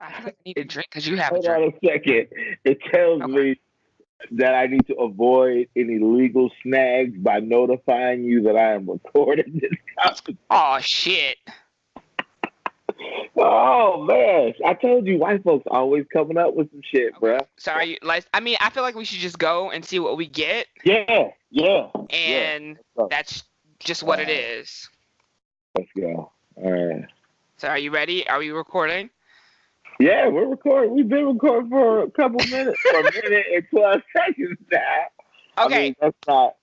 I feel like I need a drink because you have a Hold on drink. a second. It tells Okay. me that I need to avoid any legal snags by notifying you that I am recording this conversation. Oh shit. Oh man, I told you, white folks always coming up with some shit, Okay. bruh. So are you like? I mean, I feel like we should just go and see what we get, Yeah, yeah, yeah. and Let's go. that's just what it All right, is. let's go. All right. So are you ready? Are we recording? Yeah, we're recording. We've been recording for a couple minutes, for a minute and 12 seconds now. I Okay. mean, that's not.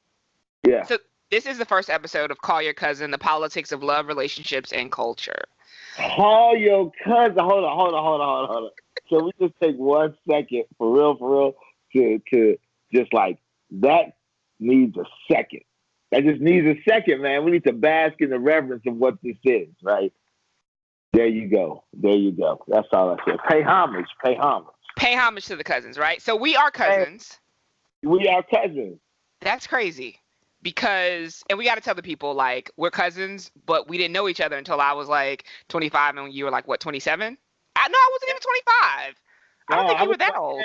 Yeah. So this is the first episode of Call Your Cousin: The Politics of Love, Relationships, and Culture. Call your cousin. Hold on. Can we just take 1 second for real, to just like that needs a second. That just needs a second, man. We need to bask in the reverence of what this is, right? There you go. There you go. That's all I said. Pay homage. Pay homage. Pay homage to the cousins, right? So we are And cousins. we are cousins. That's crazy. Because, and we got to tell the people, like, we're cousins, but we didn't know each other until I was like 25 and you were like, what, 27? No, I wasn't even 25. I No, don't think I you was were that like, old.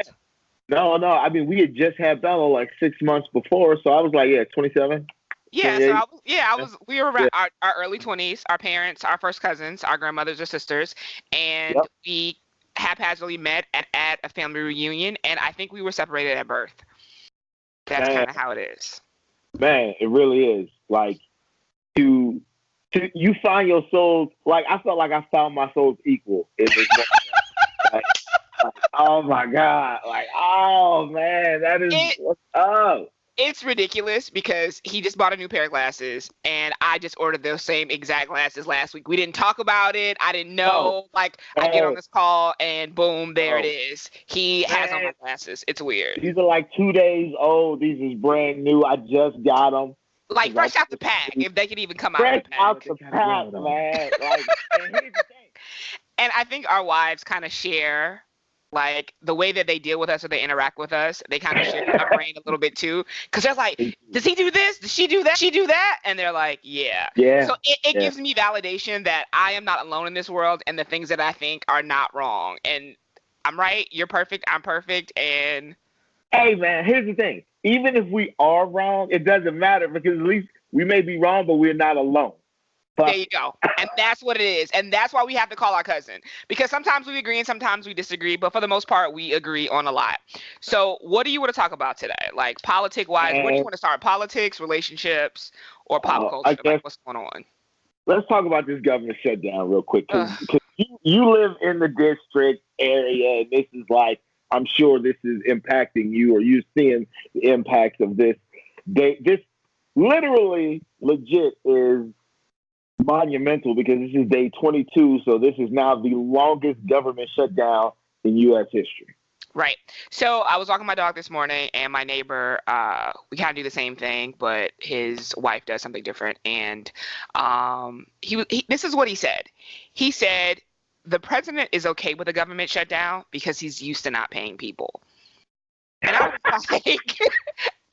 no. I mean, we had just had Bella like 6 months before, so I was like, yeah, 27, Yeah, so 28. Yeah. we were around Yeah. our early 20s, our parents, our first cousins, our grandmothers or sisters, and Yep. we haphazardly met at a family reunion, and I think we were separated at birth. That's Man, kind of how it is. man, it really is. Like to you find your soul. Like I felt like I found my soul's equal in this moment. Like, oh my god! Like oh man, that is It what's up. It's ridiculous because he just bought a new pair of glasses and I just ordered those same exact glasses last week. We didn't talk about it. I didn't No, know. Like, I get on no, this call and boom, there it no, is. He has on man. my glasses. It's weird. These are like 2 days old. These is brand new. I just got them Like, because fresh out the pack, if they could even come out of the fresh pack. out the pack, man. Like, and here's the thing. And I think our wives kind of share, like, the way that they deal with us or they interact with us. They kind of share our brain a little bit too. Because they're like, does he do this? Does she do that? She do that? And they're like, yeah. Yeah, So it yeah. gives me validation that I am not alone in this world and the things that I think are not wrong. And I'm right. You're perfect. I'm perfect. And Hey, man. Here's the thing. Even if we are wrong, it doesn't matter because at least we may be wrong, but we're not alone. there Fuck. you go. And that's what it is. And that's why we have to call our cousin. Because sometimes we agree and sometimes we disagree. But for the most part, we agree on a lot. So what do you want to talk about today? Like politic wise, where do you And want to start? Politics, relationships, or pop I culture? Like guess what's going on? let's talk about this government shutdown real quick because Ugh. you live in the district area, and this is like I'm sure this is impacting you, or you're seeing the impacts of this. This literally legit is monumental because this is day 22, so this is now the longest government shutdown in U.S. history. Right. So I was walking my dog this morning, and my neighbor, we kind of do the same thing, but his wife does something different. And this is what he said. He said the president is okay with a government shutdown because he's used to not paying people. And I was like,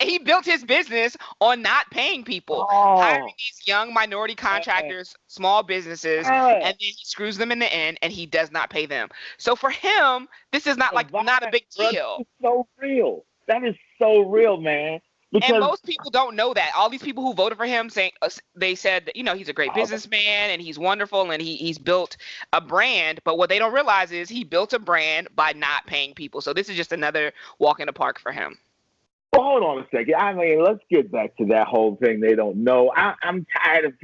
he built his business on not paying people, hiring Oh, these young minority man. contractors, small businesses, and Man, then he screws them in the end and he does not pay them. So for him, this is not the like not a vibe, big bro, deal. this is so real. That is so real, man. And Because most people don't know that. All these people who voted for him saying they said that, he's a great oh, businessman and he's wonderful and he's built a brand, but what they don't realize is he built a brand by not paying people. So this is just another walk in the park for him. well, hold on a second. I mean, let's get back to that whole thing. They don't know. I'm tired of.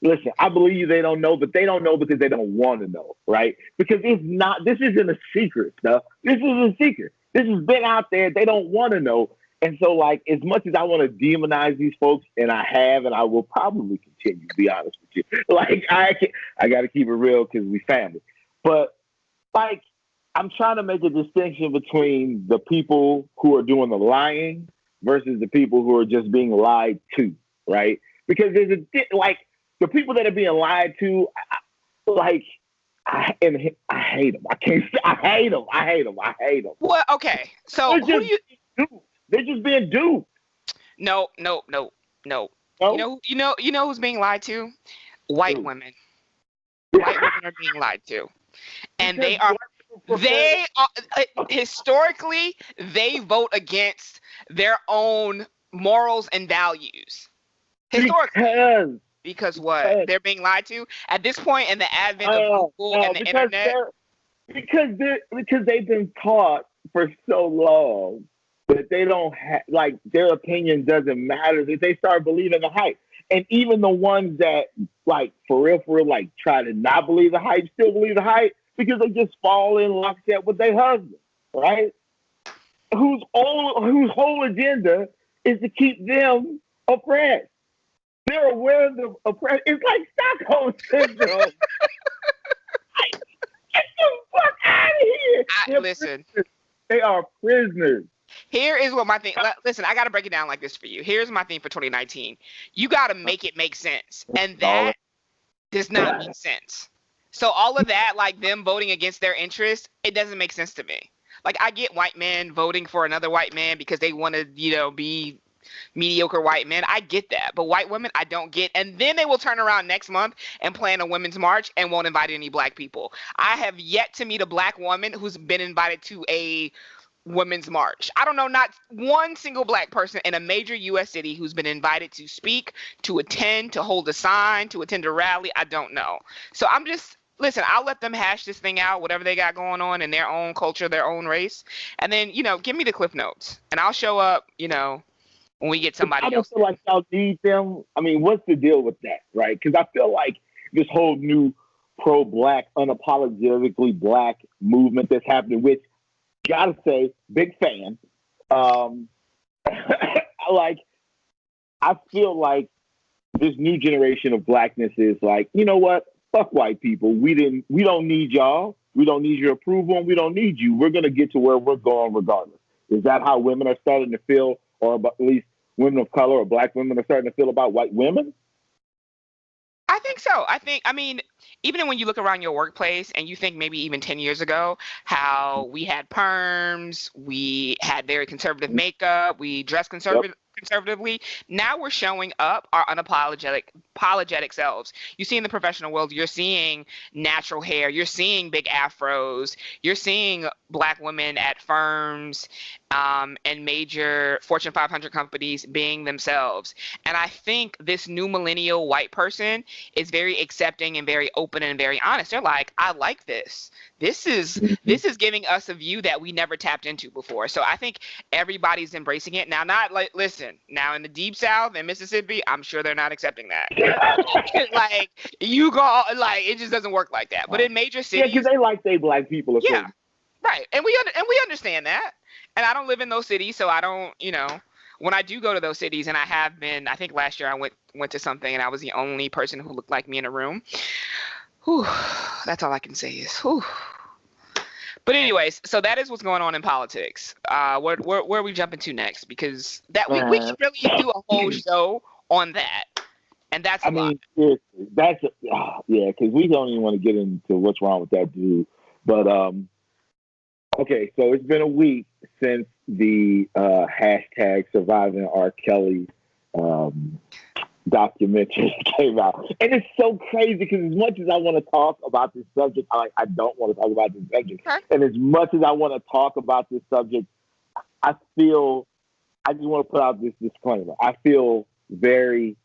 Listen, I believe you. They don't know, but they don't know because they don't want to know, right? Because it's not. This isn't a secret stuff. This isn't a secret. This has been out there. They don't want to know, and so like as much as I want to demonize these folks, and I have, and I will probably continue. To be honest with you, like I got to keep it real because we family. But like I'm trying to make a distinction between the people who are doing the lying versus the people who are just being lied to, right? Because there's like the people that are being lied to, like I hate them. I can't. I hate them. I hate them. I hate them. Well, okay. So They're who do just you duped. They're just being duped. No, no, no, no. No, You know who's being lied to? White dude. women. White women are being lied to. And Because they are what? They historically they vote against their own morals and values. Historically, because what? They're being lied to at this point in the advent of Google and the internet. Because they've been taught for so long that they don't have, like, their opinion doesn't matter, that they start believing the hype. And even the ones that, like, for real, like, try to not believe the hype, still believe the hype because they just fall in lockstep with their husband, right? Whose whole agenda is to keep them oppressed. They're aware of the oppression. It's like Stockholm syndrome. Get the fuck out of here! Listen. Prisoners. They are prisoners. Here is what my thing. Listen, I got to break it down like this for you. Here's my thing for 2019. You got to make it make sense, and that does not make sense. So all of that, like them voting against their interests, it doesn't make sense to me. Like, I get white men voting for another white man because they want to, be mediocre white men. I get that. But white women, I don't get. And then they will turn around next month and plan a women's march and won't invite any black people. I have yet to meet a black woman who's been invited to a women's march. I don't know, not one single black person in a major U.S. city who's been invited to speak, to attend, to hold a sign, to attend a rally. I don't know. So I'm just, listen, I'll let them hash this thing out, whatever they got going on in their own culture, their own race. And then, give me the cliff notes and I'll show up, when we get somebody else. I don't feel like y'all need them. I mean, what's the deal with that, right? Because I feel like this whole new pro-black, unapologetically black movement that's happening, which, gotta say, big fan. I feel like this new generation of blackness is like, you know what? Fuck white people. We don't need y'all. We don't need your approval, and we don't need you. We're gonna get to where we're going regardless. Is that how women are starting to feel, or at least women of color or black women are starting to feel about white women? I think so. Even when you look around your workplace and you think maybe even 10 years ago, how we had perms, we had very conservative makeup, we dressed conservatively. Now we're showing up our unapologetic selves. You see in the professional world, you're seeing natural hair, you're seeing big afros, you're seeing black women at firms and major Fortune 500 companies being themselves. And I think this new millennial white person is very accepting and very open and very honest. They're like, I like this. This is giving us a view that we never tapped into before. So I think everybody's embracing it. Now, not like, listen, now in the deep South and Mississippi, I'm sure they're not accepting that. Like, it just doesn't work like that. But in major cities. Yeah, because they like they black people. Yeah, right. And we understand that. And I don't live in those cities, so I don't, when I do go to those cities, and I have been, I think last year I went to something and I was the only person who looked like me in a room. Whew, that's all I can say is, whew. But anyways, so that is what's going on in politics. Where are we jumping to next? Because we should really do a whole show on that. And that's lot. Seriously, because we don't even want to get into what's wrong with that dude. But, okay, so it's been a week since the hashtag Surviving R. Kelly documentary came out. And it's so crazy because as much as I want to talk about this subject, I don't want to talk about this subject. Okay. And as much as I want to talk about this subject, I just want to put out this disclaimer. I feel very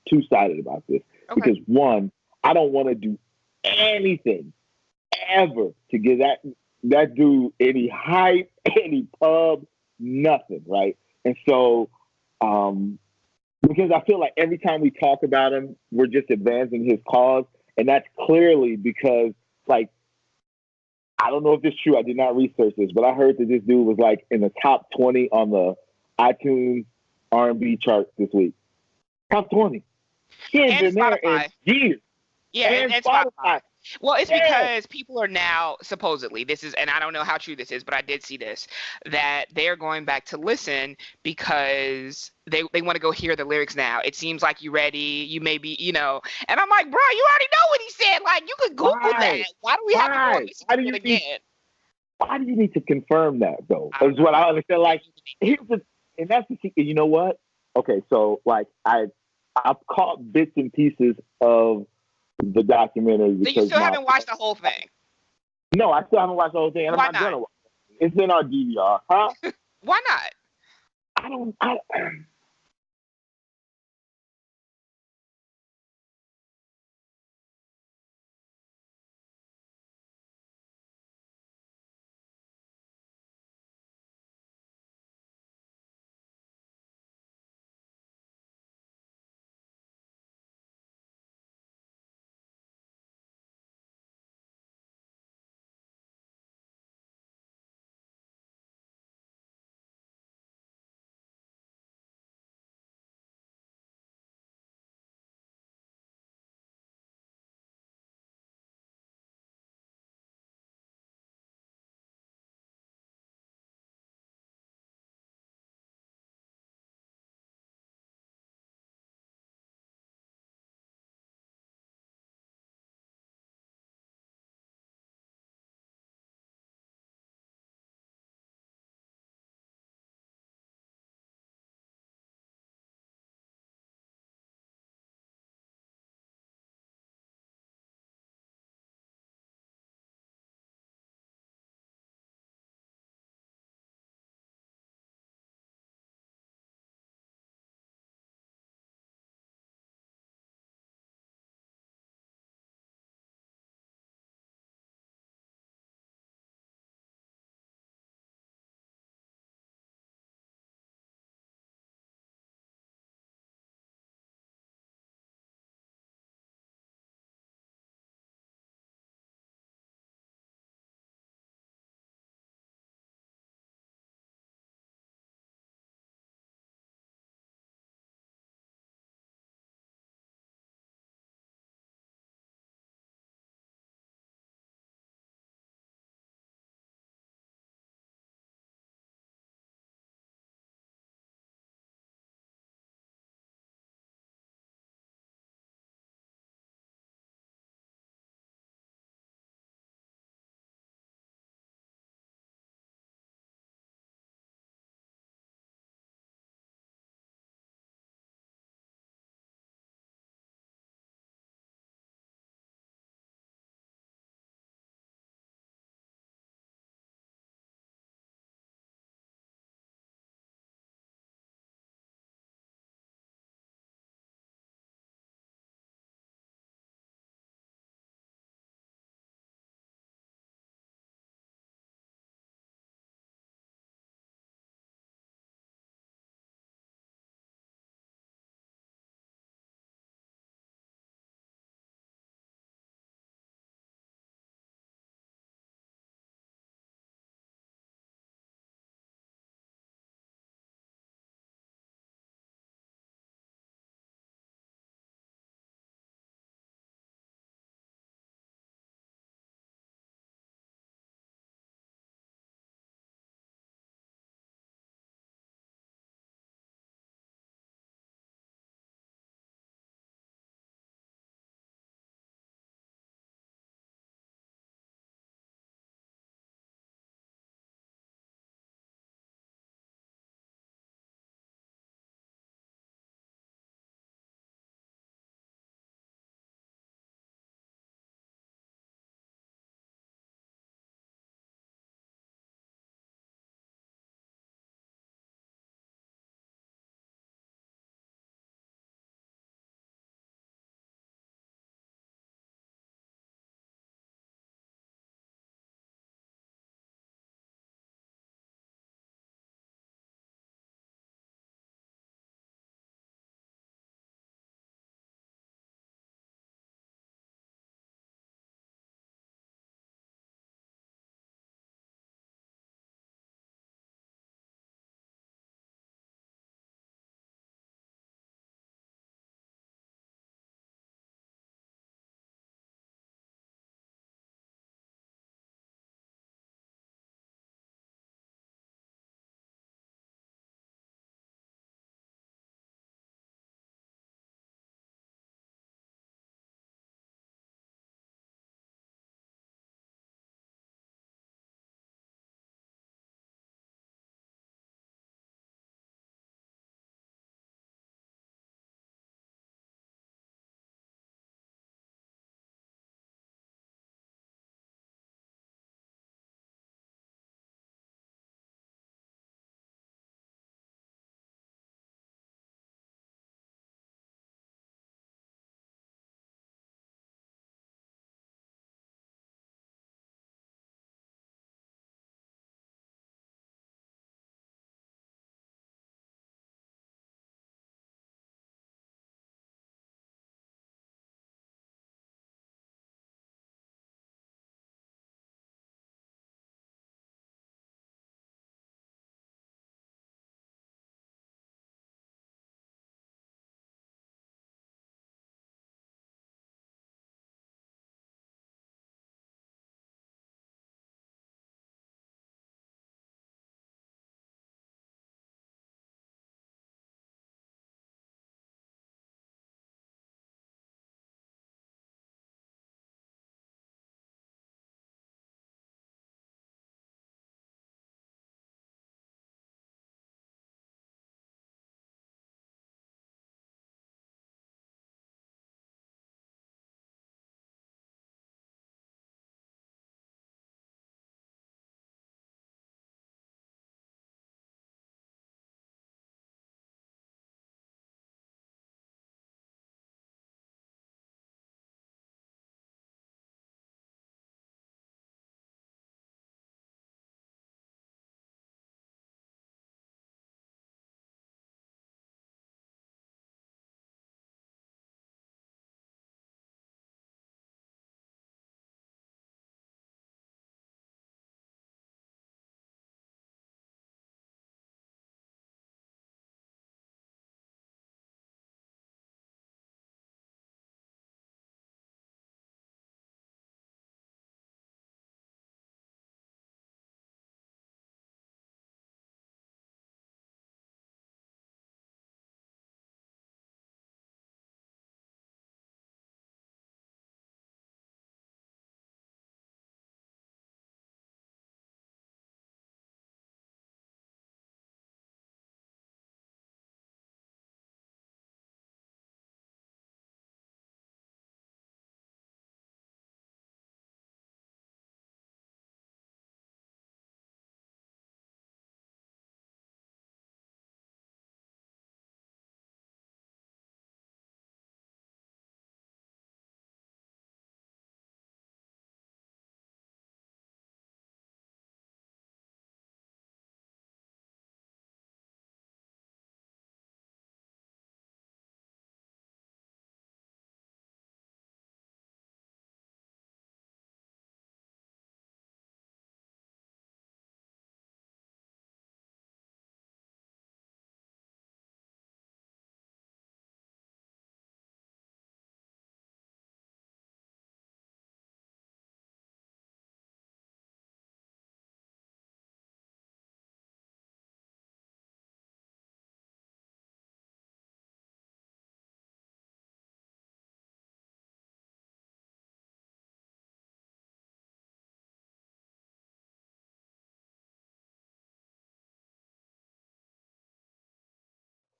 two-sided about this. Okay. Because one, I don't want to do anything ever to give that dude any hype, any pub, nothing, right? And so, because I feel like every time we talk about him, we're just advancing his cause, and that's clearly because, like, I don't know if it's true. I did not research this, but I heard that this dude was like in the top 20 on the iTunes R&B chart this week. Top 20. He ain't been there in years. Yeah, and Spotify. Well, it's because people are now supposedly, and I don't know how true this is, but I did see this, that they're going back to listen because they want to go hear the lyrics now. It seems like you're ready. You may be, and I'm like, bro, you already know what he said. Like, you could Google that. Why do we have to go listen to it again? Why do you need to confirm that, though? Is what I understand. Like, and that's the thing. You know what? Okay, so, like, I've caught bits and pieces of the documentary So you because still my haven't watched the whole thing. no, I still haven't watched the whole thing, and I'm Why not not? gonna watch it. It's in our DVR, huh? Why not? I don't. I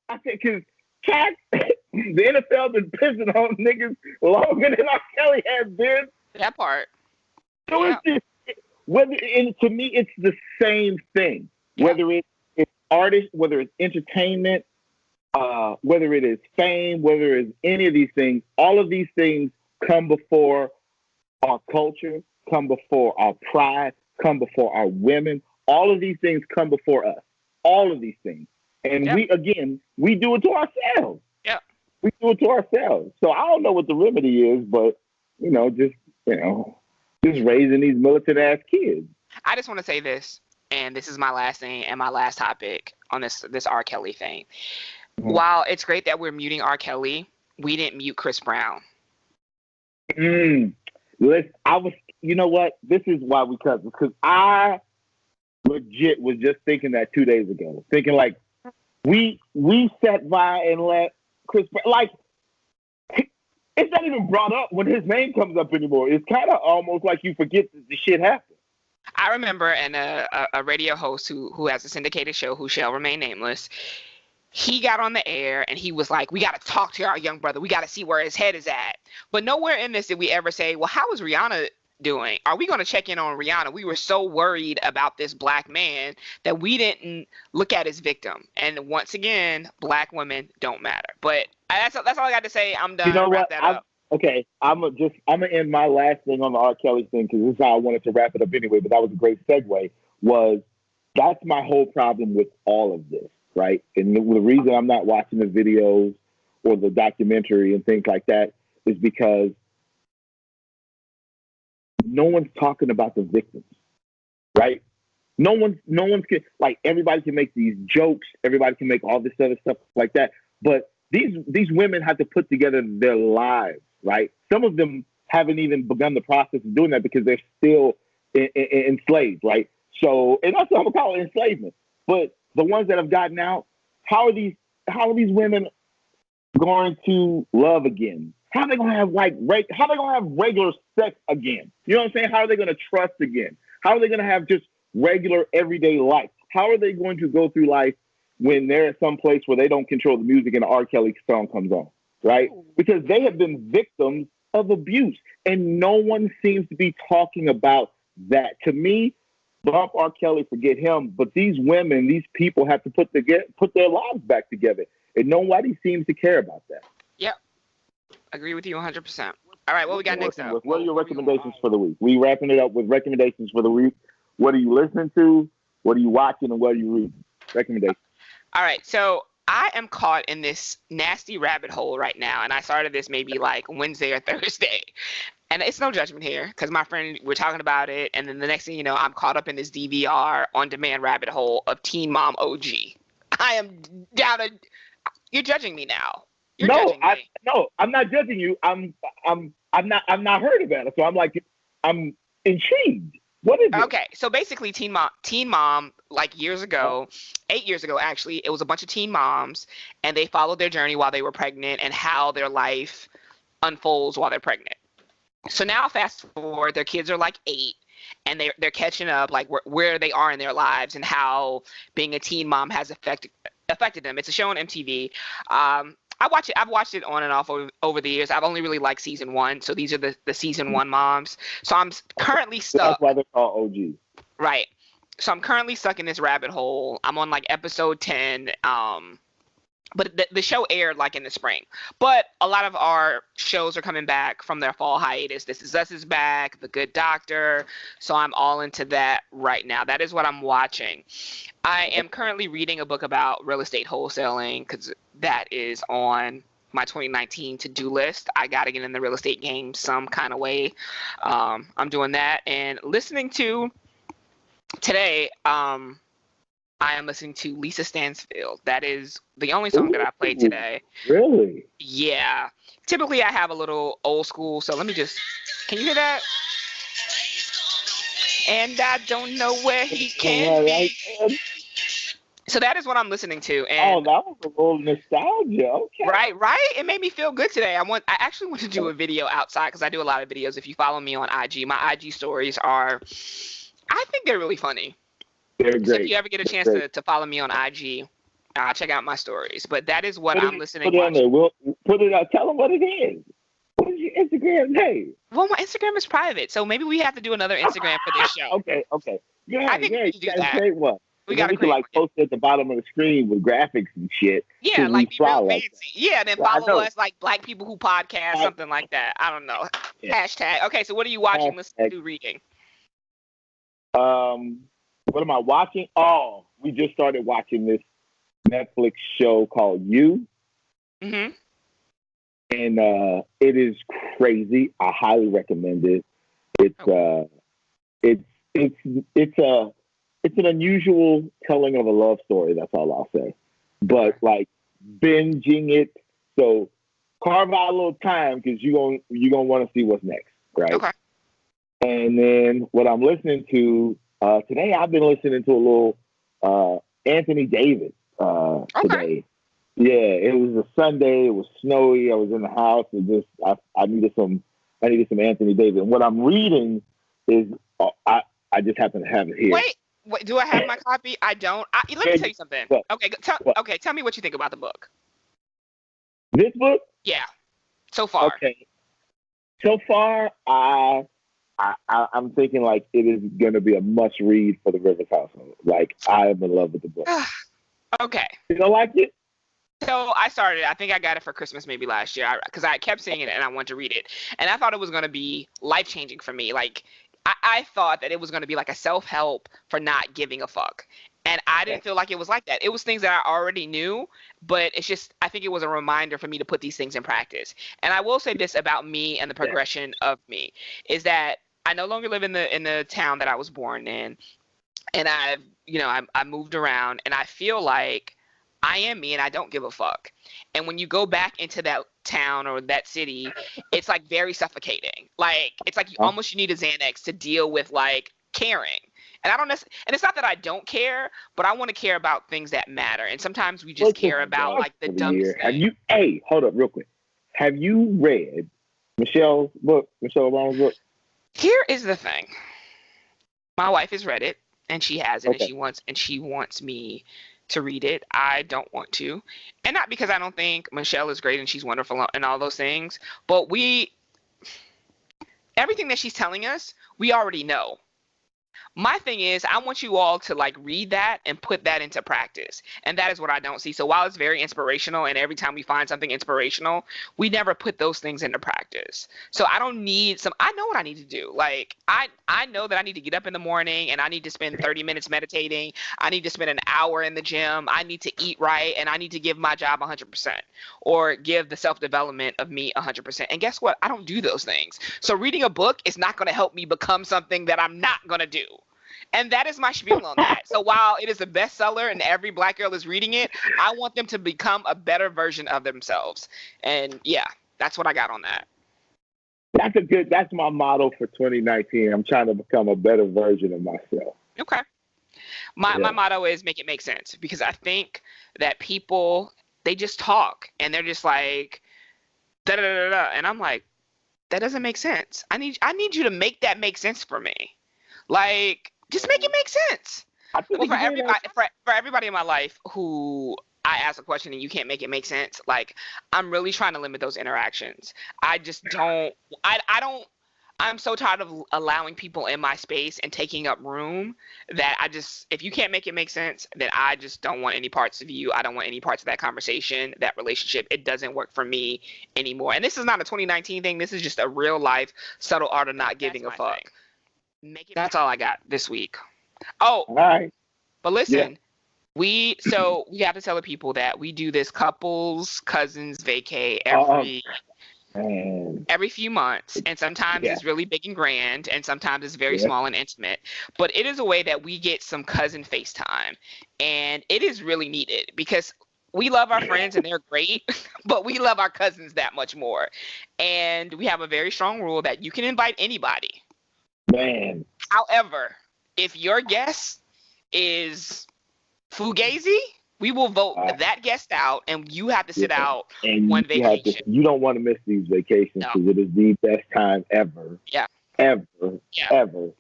I said, because cats, the NFL been pissing on niggas longer than R. Kelly has been. That part. So Yeah. it's just, and to me, it's the same thing. Yeah. Whether it's artists, whether it's entertainment, whether it is fame, whether it's any of these things, all of these things come before our culture, come before our pride, come before our women. All of these things come before us. All of these things. And we do it to ourselves. Yeah. We do it to ourselves. So I don't know what the remedy is, but just raising these militant ass kids. I just want to say this, and this is my last thing and my last topic on this R. Kelly thing. Mm-hmm. While it's great that we're muting R. Kelly, we didn't mute Chris Brown. Listen, you know what? This is why we cut this, because I legit was just thinking that 2 days ago, thinking like we sat by and let Chris Brown, like, it's not even brought up when his name comes up anymore. It's kind of almost like you forget that the shit happened. I remember a radio host who has a syndicated show who shall remain nameless. He got on the air and he was like, we got to talk to our young brother. We got to see where his head is at. But nowhere in this did we ever say, well, how is Rihanna doing? Are we going to check in on Rihanna? We were so worried about this black man that we didn't look at his victim. And once again, black women don't matter. But that's all I got to say. I'm done. You know what? Up. Okay, I'm gonna end my last thing on the R. Kelly thing, because this is how I wanted to wrap it up anyway. But that was a great segue. That's my whole problem with all of this, right? And the reason I'm not watching the videos or the documentary and things like that is because no one's talking about the victims, right? No one's like, everybody can make these jokes, everybody can make all this other stuff like that, but these women have to put together their lives, right? Some of them haven't even begun the process of doing that because they're still enslaved, right? So, and that's what I'm gonna call it, enslavement. But the ones that have gotten out, how are these women going to love again? How are they gonna have regular sex again? You know what I'm saying? How are they gonna trust again? How are they gonna have just regular everyday life? How are they going to go through life when they're at some place where they don't control the music and the R. Kelly song comes on, right? Because they have been victims of abuse, and no one seems to be talking about that. To me, bump R. Kelly, forget him, but these women, these people have to put their lives back together, and nobody seems to care about that. Yep. Agree with you 100%. All right, what we got next up? What are your recommendations for the week? We wrapping it up with recommendations for the week. What are you listening to? What are you watching? And what are you reading? Recommendations. All right, so I am caught in this nasty rabbit hole right now, and I started this maybe like Wednesday or Thursday. And it's no judgment here, because my friend, we're talking about it, and then the next thing you know, I'm caught up in this DVR on-demand rabbit hole of Teen Mom OG. I am down to... You're judging me now. No, I'm not judging you. I'm not heard about it, so I'm intrigued. What is it? Okay, so basically Teen Mom, like 8 years ago actually, it was a bunch of teen moms, and they followed their journey while they were pregnant and how their life unfolds while they're pregnant. So now fast forward, their kids are like 8, and they're catching up, like where they are in their lives and how being a teen mom has affected them. It's a show on MTV. I've watched it on and off over the years. I've only really liked season 1, so these are the season 1 moms. So I'm currently stuck. That's why they're called OG. Right. So I'm currently stuck in this rabbit hole. I'm on like episode 10. But the show aired like in the spring. But a lot of our shows are coming back from their fall hiatus. This Is Us is back, The Good Doctor. So I'm all into that right now. That is what I'm watching. I am currently reading a book about real estate wholesaling, because that is on my 2019 to-do list. I got to get in the real estate game some kind of way. I'm doing that. And listening to today, I am listening to Lisa Stansfield. That is the only song that I played today. Really? Yeah. Typically, I have a little old school, so let me just... Can you hear that? And I don't know where he can be. So that is what I'm listening to. And that was a little nostalgia. Okay. Right? It made me feel good today. I actually want to do a video outside, because I do a lot of videos. If you follow me on IG, my IG stories are... I think they're really funny. They're great. So if you ever get a chance to follow me on IG, I'll check out my stories. But that is what I'm listening to. Put it on watching. there. We'll put it out. Tell them what it is. What is your Instagram name? Well, my Instagram is private, so maybe we have to do another Instagram for this show. Okay. Yeah, I think we need to do that. Great one. We got to create like post it at the bottom of the screen with graphics and shit. Yeah, like be real fancy. Like yeah, then follow us like Black People Who Podcast, something like that. I don't know. Yeah. Hashtag. Okay, so what are you watching, listening to, reading? What am I watching? Oh, we just started watching this Netflix show called You. Mm-hmm. And it is crazy. I highly recommend it. It's an unusual telling of a love story. That's all I'll say. But like binging it, so carve out a little time because you're gonna want to see what's next, right? Okay. And then what I'm listening to today, I've been listening to a little Anthony Davis today. Yeah, it was a Sunday. It was snowy. I was in the house and just I needed some Anthony Davis. And what I'm reading is I just happen to have it here. Wait, do I have my copy? I don't. Let me tell you something. What? Okay, tell me what you think about the book. This book? Yeah. So far. Okay. So far, I'm thinking like it is going to be a must read for the Rivers household. Like I am in love with the book. Okay. You don't like it? So I started. I think I got it for Christmas maybe last year because I kept seeing it and I wanted to read it, and I thought it was going to be life changing for me. Like I thought that it was going to be like a self help for not giving a fuck. And I didn't feel like it was like that. It was things that I already knew, but it's just, I think it was a reminder for me to put these things in practice. And I will say this about me and the progression of me is that I no longer live in the town that I was born in. And I moved around and I feel like I am me and I don't give a fuck. And when you go back into that town or that city, it's like very suffocating. Like, it's like you need a Xanax to deal with like caring. And and it's not that I don't care, but I want to care about things that matter. And sometimes we just care about like the dumbest thing. Hold up real quick. Have you read Michelle Obama's book? Here is the thing. My wife has read it and she has it, okay. and she wants me to read it. I don't want to. And not because I don't think Michelle is great and she's wonderful and all those things, but everything that she's telling us, we already know. My thing is, I want you all to like read that and put that into practice. And that is what I don't see. So while it's very inspirational and every time we find something inspirational, we never put those things into practice. So I don't need I know what I need to do. Like I know that I need to get up in the morning and I need to spend 30 minutes meditating. I need to spend an hour in the gym. I need to eat right. And I need to give my job 100% or give the self-development of me 100%. And guess what? I don't do those things. So reading a book is not going to help me become something that I'm not going to do. And that is my spiel on that. So while it is a bestseller and every Black girl is reading it, I want them to become a better version of themselves. And yeah, that's what I got on that. That's my motto for 2019. I'm trying to become a better version of myself. Okay. My motto is make it make sense, because I think that people, they just talk and they're just like, da da da da. And I'm like, that doesn't make sense. I need you to make that make sense for me. Like, just make it make sense. Well, for everybody in my life who I ask a question and you can't make it make sense, like, I'm really trying to limit those interactions. I just don't. I'm so tired of allowing people in my space and taking up room that if you can't make it make sense, then I just don't want any parts of you. I don't want any parts of that conversation, that relationship. It doesn't work for me anymore. And this is not a 2019 thing. This is just a real life subtle art of not giving a fuck. That's all I got this week. Oh, all right. But listen, we have to tell the people that we do this couples cousins vacay every few months, and sometimes it's really big and grand, and sometimes it's very small and intimate. But it is a way that we get some cousin FaceTime, and it is really needed because we love our friends and they're great, but we love our cousins that much more. And we have a very strong rule that you can invite anybody. Man. However, if your guest is Fugazi, we will vote that guest out, and you have to sit out one vacation. You don't want to miss these vacations because it is the best time ever. Yeah. Ever. And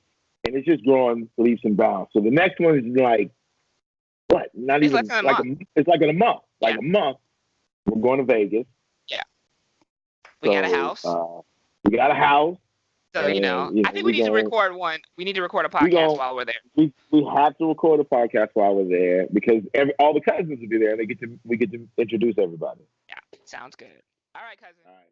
it's just growing leaps and bounds. So the next one is like what? Not It's even less than a like month. it's like in a month. Like Yeah. a month. We're going to Vegas. Yeah. We got a house. We got a house. So, and, I think we need to record one. We need to record a podcast while we're there. We have to record a podcast while we're there because all the cousins will be there and we get to introduce everybody. Yeah, sounds good. All right, cousin. All right.